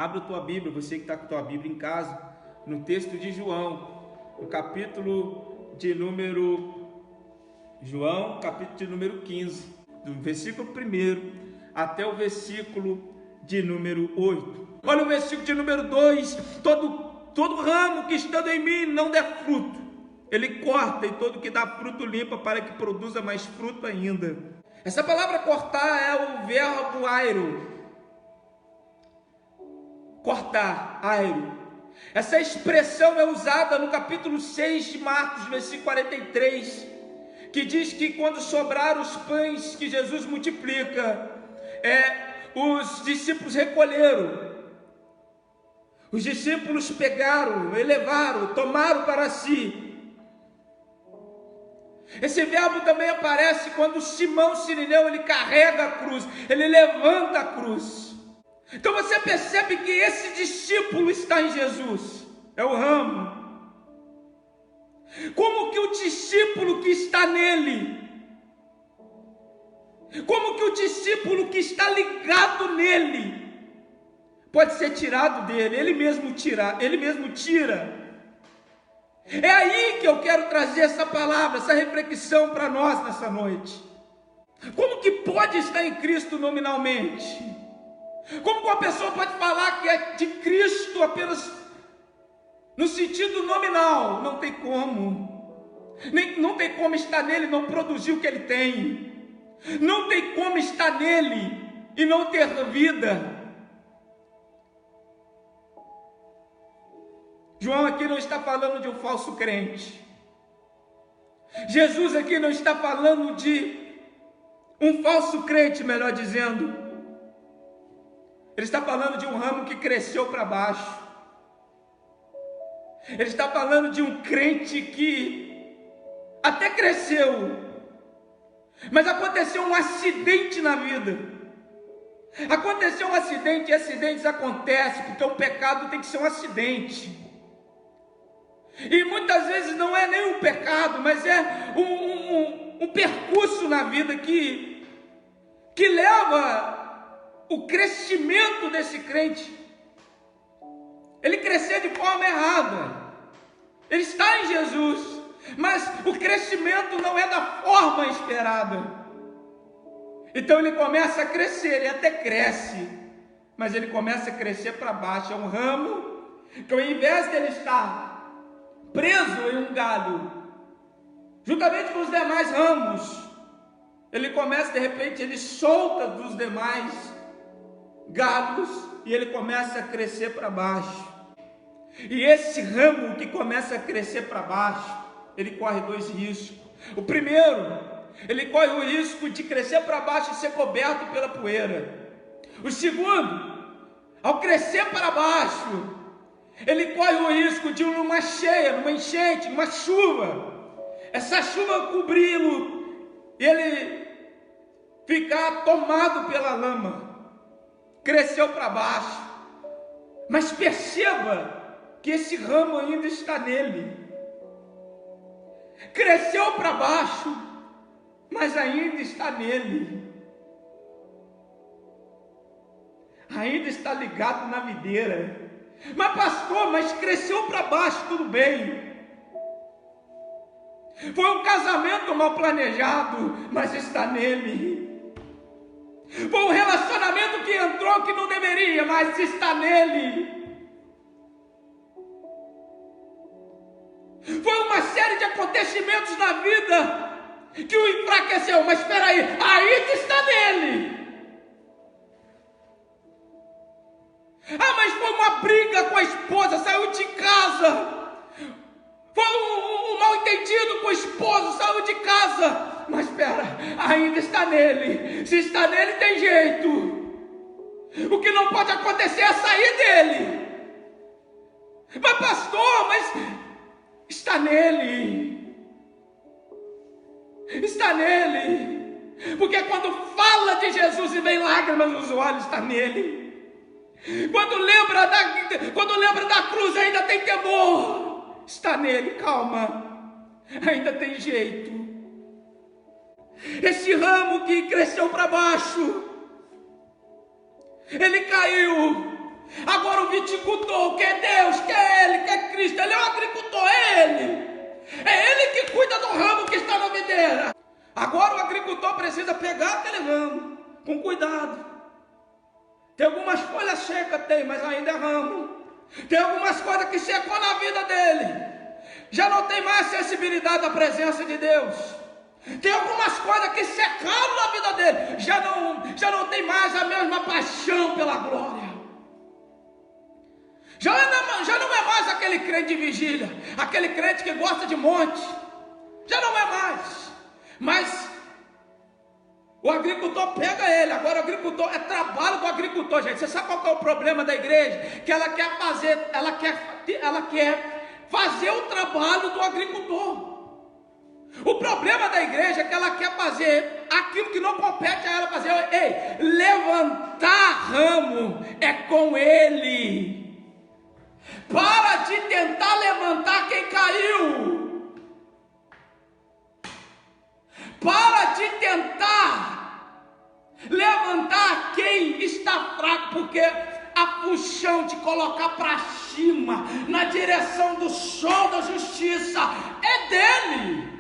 Abra a tua Bíblia, você que está com a tua Bíblia em casa, no texto de João, no capítulo de número 15, do versículo 1 até o versículo de número 8. Olha o versículo de número 2: todo ramo que estando em mim não der fruto, ele corta, e todo que dá fruto limpa, para que produza mais fruto ainda. Essa palavra cortar é o verbo airo. Cortar, airo. Essa expressão é usada no capítulo 6 de Marcos, versículo 43, que diz que quando sobraram os pães que Jesus multiplica, os discípulos recolheram. Os discípulos pegaram, elevaram, tomaram para si. Esse verbo também aparece quando Simão Cirineu, ele carrega a cruz, ele levanta a cruz. Então você percebe que esse discípulo está em Jesus, é o ramo. Como que o discípulo que está nele, como que o discípulo que está ligado nele, pode ser tirado dele? Ele mesmo tira. É aí que eu quero trazer essa palavra, essa reflexão para nós nessa noite. Como que pode estar em Cristo nominalmente? Como que uma pessoa pode falar que é de Cristo apenas no sentido nominal? Não tem como. Não tem como estar nele e não produzir o que ele tem. Não tem como estar nele e não ter vida. João aqui não está falando de um falso crente. Jesus aqui não está falando de um falso crente, melhor dizendo. Ele está falando de um ramo que cresceu para baixo. Ele está falando de um crente que até cresceu, mas aconteceu um acidente na vida. Aconteceu um acidente, e acidentes acontecem porque o pecado tem que ser um acidente. E muitas vezes não é nem um pecado, mas é um percurso na vida que leva o crescimento desse crente. Ele crescer de forma errada. Ele está em Jesus, mas o crescimento não é da forma esperada. Então ele começa a crescer, ele até cresce, mas ele começa a crescer para baixo. É um ramo que, ao invés de ele estar preso em um galho, juntamente com os demais ramos, ele começa, de repente, ele solta dos demais galhos e ele começa a crescer para baixo. E esse ramo que começa a crescer para baixo, ele corre dois riscos. O primeiro, ele corre o risco de crescer para baixo e ser coberto pela poeira. O segundo, ao crescer para baixo, ele corre o risco de numa cheia, numa enchente, numa chuva, essa chuva cobri-lo e ele ficar tomado pela lama. Cresceu para baixo, mas perceba que esse ramo ainda está nele. Cresceu para baixo, mas ainda está nele. Ainda está ligado na videira. Mas pastor, mas cresceu para baixo, tudo bem. Foi um casamento mal planejado, mas está nele. Foi um relacionamento que entrou que não deveria, mas está nele. Foi uma série de acontecimentos na vida que o enfraqueceu, mas espera aí, ainda está nele. Ah, mas foi uma briga com a esposa, saiu de casa. Foi um mal entendido com o esposo, saiu de casa. Mas espera, ainda está nele. Se está nele, tem jeito. O que não pode acontecer é sair dele. Mas pastor, mas está nele. Está nele. Porque quando fala de Jesus e vem lágrimas nos olhos, está nele. Quando lembra da cruz, ainda tem temor. Está nele, calma. Ainda tem jeito. Esse ramo que cresceu para baixo, ele caiu. Agora viticultor, que é Deus, que é Ele, que é Cristo. Ele é o agricultor, é Ele. É Ele que cuida do ramo que está na videira. Agora o agricultor precisa pegar aquele ramo com cuidado. Tem algumas folhas secas, tem, mas ainda é ramo. Tem algumas coisas que secou na vida dele. Já não tem mais sensibilidade à presença de Deus. Tem algumas coisas que secaram na vida dele. Já não tem mais a mesma paixão pela glória. Já não é mais aquele crente de vigília, aquele crente que gosta de monte. Já não é mais. Mas o agricultor pega ele. Agora o agricultor, é trabalho do agricultor, gente. Você sabe qual que é o problema da igreja? Que ela quer fazer o trabalho do agricultor. O problema da igreja é que ela quer fazer aquilo que não compete a ela fazer. Ei, levantar ramo é com ele. Para de tentar levantar quem caiu. Para de tentar levantar quem está fraco, porque a função de colocar para cima, na direção do sol da justiça, é dele.